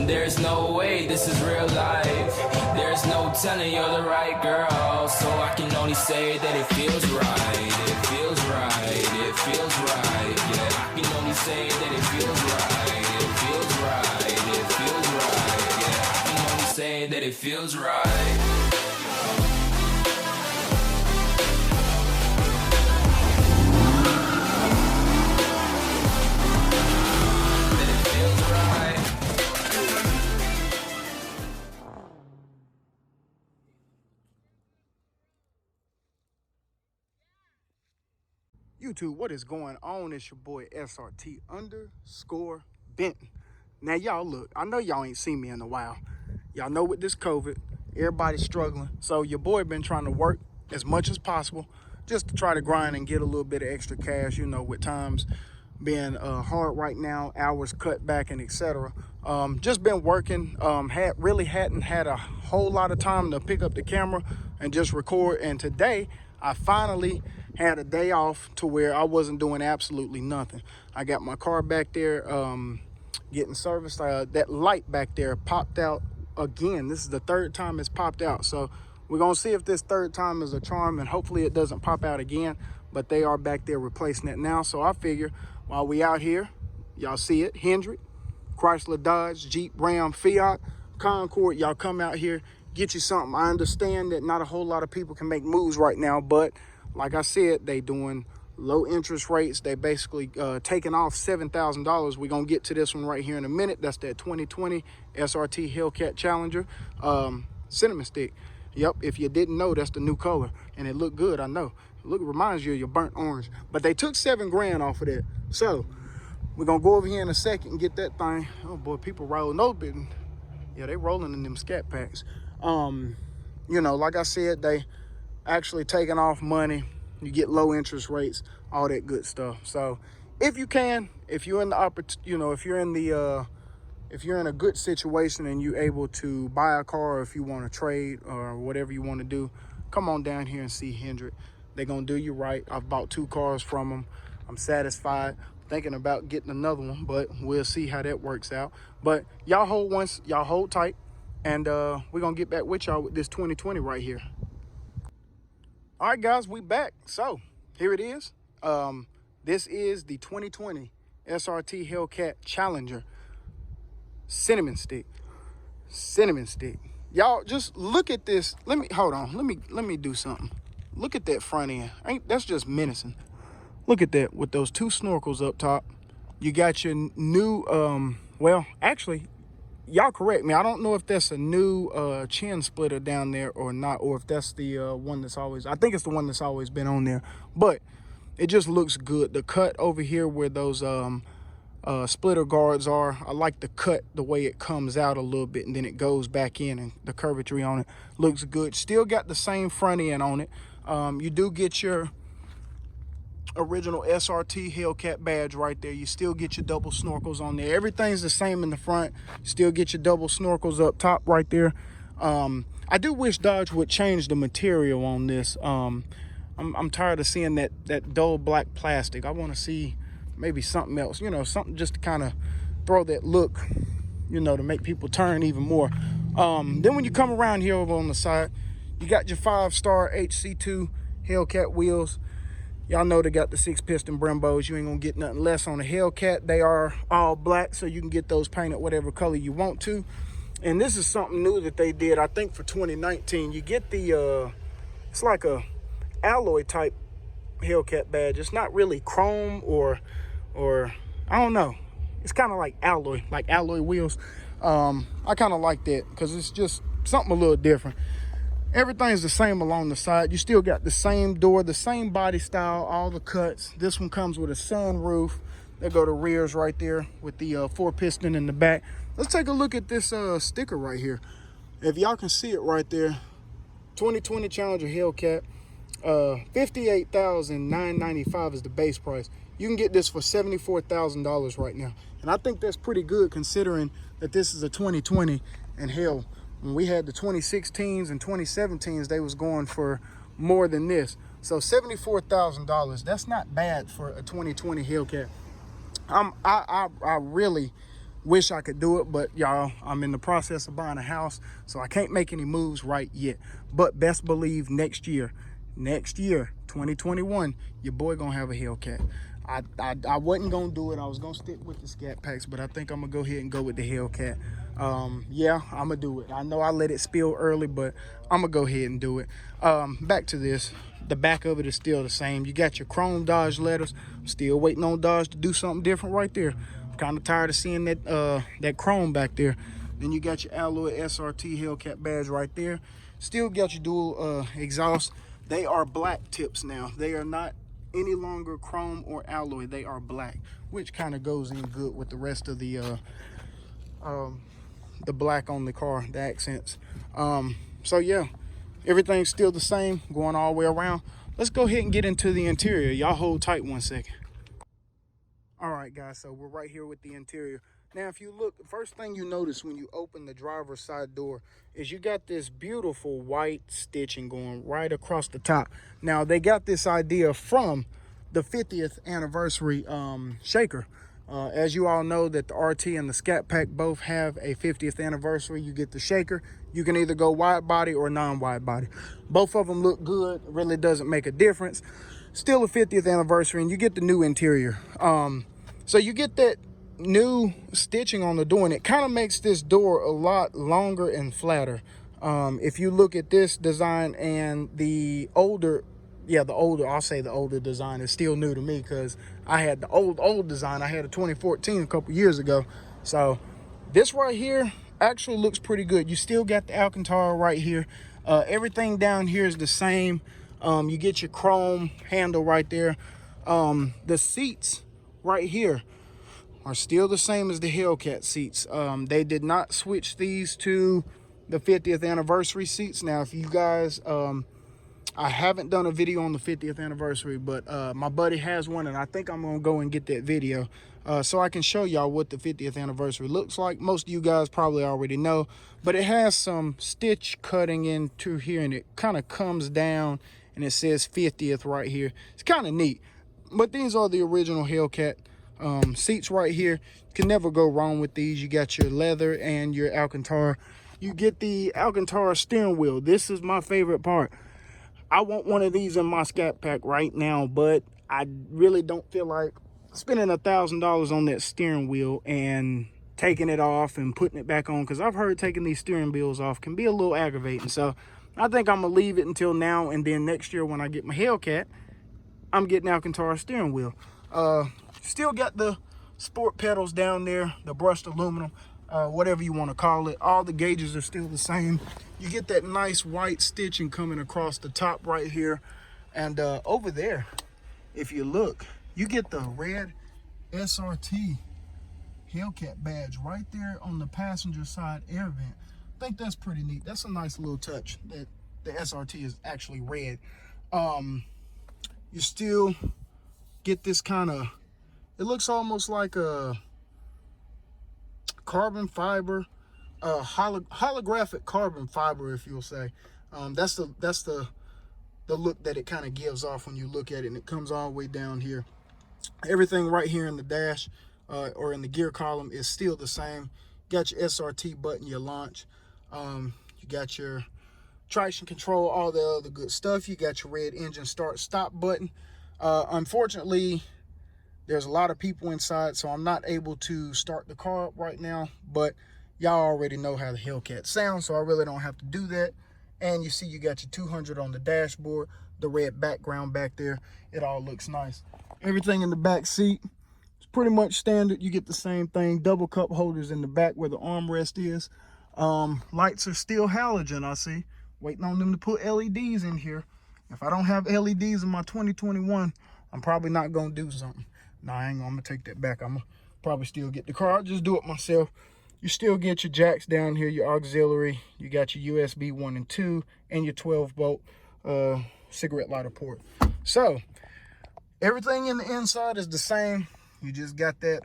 And there's no way this is real life. There's no telling you're the right girl. So I can only say that it feels right. It feels right. It feels right. Yeah, I can only say that it feels right. It feels right. It feels right. Yeah, I can only say that it feels right. YouTube, what is going on? It's your boy SRT _Benton. Now y'all look, I know y'all ain't seen me in a while. Y'all know with this COVID, everybody's struggling. So your boy been trying to work as much as possible just to try to grind and get a little bit of extra cash, you know, with times being hard right now, hours cut back and etc. Just been working, really hadn't had a whole lot of time to pick up the camera and just record. And today I finally had a day off to where I wasn't doing absolutely nothing. I got my car back there getting serviced. That light back there popped out again. This is the third time it's popped out. So we're gonna see if this third time is a charm, and hopefully it doesn't pop out again. But they are back there replacing it now. So I figure while we out here, y'all see it, Hendrick, Chrysler, Dodge, Jeep, Ram, Fiat, Concord, y'all come out here, get you something. I understand that not a whole lot of people can make moves right now, but like I said, they doing low interest rates. They basically taking off $7,000. We're gonna get to this one right here in a minute. That's that 2020 Srt Hellcat Challenger cinnamon stick. Yep, if you didn't know, that's the new color, and it looked good. I know. Look, it reminds you of your burnt orange, but they took $7 grand off of that. So we're gonna go over here in a second and get that thing. Oh boy, people rolling open. Yeah, they rolling in them scat packs. You know, like I said, they actually taking off money. You get low interest rates, all that good stuff. So if you can, if you're in the you know, if you're in the if you're in a good situation and you're able to buy a car, or if you want to trade or whatever you want to do, come on down here and see Hendrick. They're gonna do you right. I've bought 2 cars from them. I'm satisfied. Thinking about getting another one, but we'll see how that works out. But y'all hold tight, and we're gonna get back with y'all with this 2020 right here. All right, guys, we back. So here it is. This is the 2020 Srt Hellcat Challenger cinnamon stick. Y'all just look at this. Hold on. Let me do something. Look at that front end. That's just menacing. Look at that with those 2 snorkels up top. You got your new well, actually, y'all correct me. I don't know if that's a new chin splitter down there or not, or if that's the one that's always, I think it's the one that's always been on there, but it just looks good. The cut over here where those splitter guards are, I like the cut, the way it comes out a little bit and then it goes back in, and the curvatry on it looks good. Still got the same front end on it. You do get your original Srt Hellcat badge right there. You still get your double snorkels on there. Everything's the same in the front. Still get your double snorkels up top right there. I do wish Dodge would change the material on this. I'm tired of seeing that dull black plastic. I want to see maybe something else, you know, something just to kind of throw that look, you know, to make people turn even more. Then when you come around here over on the side, you got your 5-star HC2 Hellcat wheels. Y'all know they got the 6-piston Brembos. You ain't gonna get nothing less on the Hellcat. They are all black, so you can get those painted whatever color you want to. And this is something new that they did, I think, for 2019. You get the it's like a alloy type Hellcat badge. It's not really chrome or I don't know. It's kind of like alloy wheels. I kind of like that because it's just something a little different. Everything's the same along the side. You still got the same door, the same body style, all the cuts. This one comes with a sunroof. There go the rears right there with the 4-piston in the back. Let's take a look at this sticker right here. If y'all can see it right there, 2020 Challenger Hellcat, $58,995 is the base price. You can get this for $74,000 right now. And I think that's pretty good considering that this is a 2020, and hell, when we had the 2016s and 2017s, they was going for more than this. So $74,000, that's not bad for a 2020 Hellcat. I really Wish I could do it, but y'all, I'm in the process of buying a house, so I can't make any moves right yet. But best believe next year, 2021, your boy gonna have a Hellcat. I wasn't gonna do it. I was gonna stick with the Scat Packs, but I think I'm gonna go ahead and go with the Hellcat. Yeah, I'm gonna do it. I know I let it spill early, but I'm gonna go ahead and do it. Back to this. The back of it is still the same. You got your chrome Dodge letters. I'm still waiting on Dodge to do something different right there. I'm kind of tired of seeing that chrome back there. Then you got your alloy SRT Hellcat badge right there. Still got your dual exhaust. They are black tips now. They are not any longer chrome or alloy. They are black, which kind of goes in good with the rest of the black on the car, the accents. So yeah, everything's still the same, going all the way around. Let's go ahead and get into the interior. Y'all hold tight 1 second. All right, guys, so we're right here with the interior. Now, if you look, the first thing you notice when you open the driver's side door is you got this beautiful white stitching going right across the top. Now, they got this idea from the 50th anniversary shaker. As you all know, that the RT and the Scat Pack both have a 50th anniversary. You get the shaker. You can either go wide body or non-wide body. Both of them look good. It really doesn't make a difference. Still a 50th anniversary, and you get the new interior. So you get that new stitching on the door, and it kind of makes this door a lot longer and flatter. If you look at this design and the older, I'll say the older design is still new to me, because I had the old design. I had a 2014 a couple years ago. So this right here actually looks pretty good. You still got the Alcantara right here. Everything down here is the same. You get your chrome handle right there. The seats right here are still the same as the Hellcat seats. They did not switch these to the 50th anniversary seats. Now, if you guys, I haven't done a video on the 50th anniversary, but my buddy has one, and I think I'm gonna go and get that video so I can show y'all what the 50th anniversary looks like. Most of you guys probably already know, but it has some stitch cutting into here, and it kind of comes down, and it says 50th right here. It's kind of neat. But these are the original Hellcat seats right here. You can never go wrong with these. You got your leather and your Alcantara. You get the Alcantara steering wheel. This is my favorite part. I want one of these in my Scat Pack right now, but I really don't feel like spending $1,000 on that steering wheel and taking it off and putting it back on, because I've heard taking these steering wheels off can be a little aggravating. So I think I'm gonna leave it until now, and then next year when I get my Hellcat, I'm getting Alcantara steering wheel. Still got the sport pedals down there, the brushed aluminum, whatever you want to call it. All the gauges are still the same. You get that nice white stitching coming across the top right here. And over there, if you look, you get the red SRT Hellcat badge right there on the passenger side air vent. I think that's pretty neat. That's a nice little touch that the SRT is actually red. You still get this kind of, it looks almost like a carbon fiber, holographic carbon fiber, if you'll say. That's the look that it kind of gives off when you look at it, and it comes all the way down here. Everything right here in the dash or in the gear column is still the same. Got your SRT button, your launch. You got your traction control, all the other good stuff. You got your red engine start stop button. Unfortunately, there's a lot of people inside, so I'm not able to start the car up right now, but y'all already know how the Hellcat sounds, so I really don't have to do that. And you see you got your 200 on the dashboard, the red background back there. It all looks nice. Everything in the back seat is pretty much standard. You get the same thing, double cup holders in the back where the armrest is. Lights are still halogen, I see. Waiting on them to put LEDs in here. If I don't have LEDs in my 2021, I'm probably not gonna do something. Nah, I'm gonna take that back. I'm gonna probably still get the car. I'll just do it myself. You still get your jacks down here, your auxiliary. You got your USB 1 and 2 and your 12-volt cigarette lighter port. So everything in the inside is the same. You just got that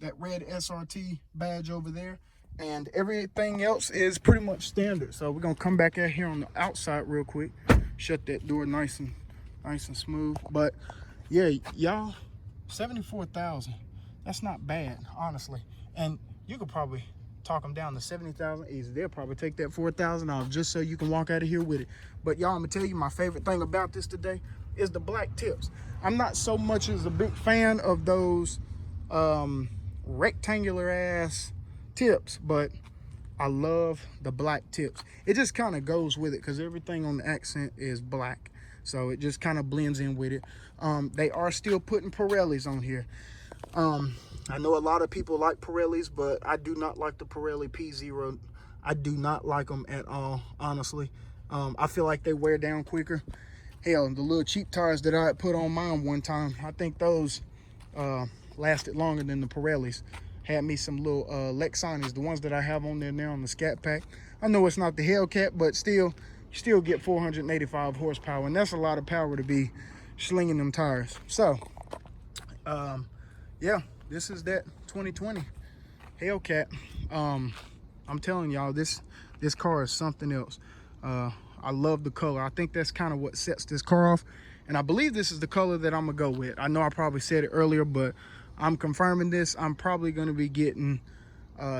that red SRT badge over there, and everything else is pretty much standard. So we're gonna come back out here on the outside real quick, shut that door nice and smooth. But yeah, y'all, 74,000, that's not bad, honestly. And you could probably talk them down to 70,000 easy. They'll probably take that 4,000 off just so you can walk out of here with it. But y'all, I'm gonna tell you my favorite thing about this today is the black tips. I'm not so much as a big fan of those rectangular ass tips, but I love the black tips. It just kind of goes with it because everything on the accent is black, so it just kind of blends in with it. They are still putting Pirellis on here. I know a lot of people like Pirellis, but I do not like the Pirelli P0. I do not like them at all, honestly. I feel like they wear down quicker. Hell, the little cheap tires that I had put on mine one time, I think those lasted longer than the Pirellis. Had me some little Lexanis, the ones that I have on there now on the Scat Pack. I know it's not the Hellcat, but still, you still get 485 horsepower, and that's a lot of power to be slinging them tires. So, yeah, this is that 2020 Hellcat. I'm telling y'all, this car is something else. I love the color. I think that's kind of what sets this car off, and I believe this is the color that I'm gonna go with. I know I probably said it earlier, but I'm confirming this. I'm probably gonna be getting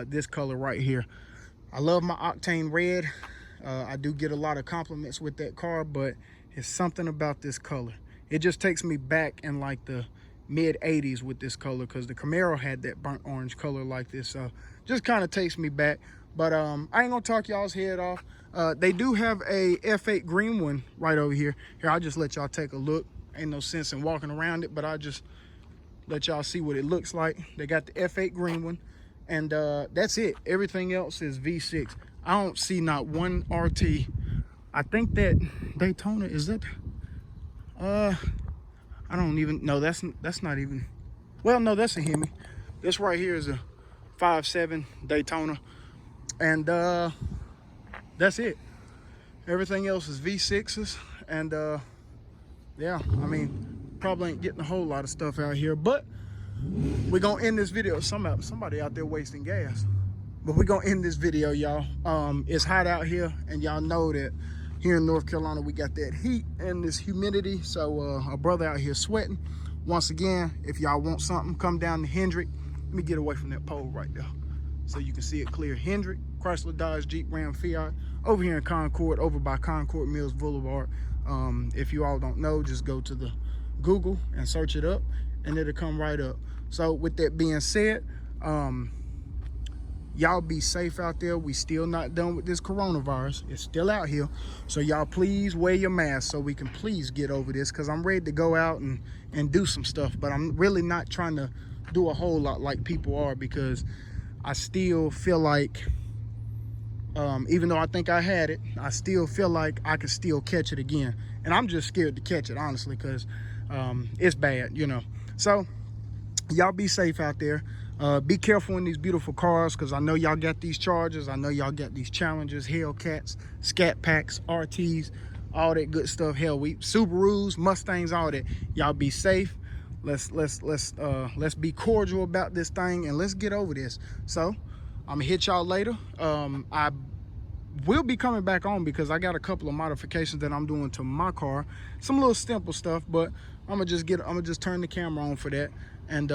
this color right here. I love my octane red. I do get a lot of compliments with that car, but it's something about this color. It just takes me back in like the mid 80s with this color, because the Camaro had that burnt orange color like this. So just kind of takes me back. But I ain't gonna talk y'all's head off. They do have a F8 green one right over here. Here, I'll just let y'all take a look. Ain't no sense in walking around it, but I'll just let y'all see what it looks like. They got the F8 green one, and that's it. Everything else is V6. I don't see not one RT. I think that Daytona, is that I don't even know. That's not even, well, no, that's a Hemi. This right here is a 5.7 Daytona, and that's it. Everything else is V6s, and yeah, I mean, probably ain't getting a whole lot of stuff out here, but we're gonna end this video. Somebody out there wasting gas, but we're gonna end this video, y'all. It's hot out here, and y'all know that here in North Carolina we got that heat and this humidity, so our brother out here sweating. Once again, if y'all want something, come down to Hendrick. Let me get away from that pole right there so you can see it clear. Hendrick, Chrysler, Dodge, Jeep, Ram, Fiat, over here in Concord, over by Concord Mills Boulevard. If you all don't know, just go to the Google and search it up, and it'll come right up. So with that being said, y'all be safe out there. We still not done with this coronavirus. It's still out here. So y'all please wear your mask so we can please get over this, because I'm ready to go out and do some stuff, but I'm really not trying to do a whole lot like people are, because I still feel like, even though I think I had it, I still feel like I can still catch it again. And I'm just scared to catch it, honestly, because it's bad, you know. So y'all be safe out there. Be careful in these beautiful cars, because I know y'all got these Chargers. I know y'all got these Challengers, Hellcats, Scat Packs, RTs, all that good stuff. Hell, Subarus, Mustangs, all that. Y'all be safe. Let's be cordial about this thing, and let's get over this. So I'm gonna hit y'all later. I will be coming back on because I got a couple of modifications that I'm doing to my car. Some little simple stuff, but I'm gonna just turn the camera on for that, and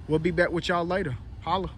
we'll be back with y'all later. Holla.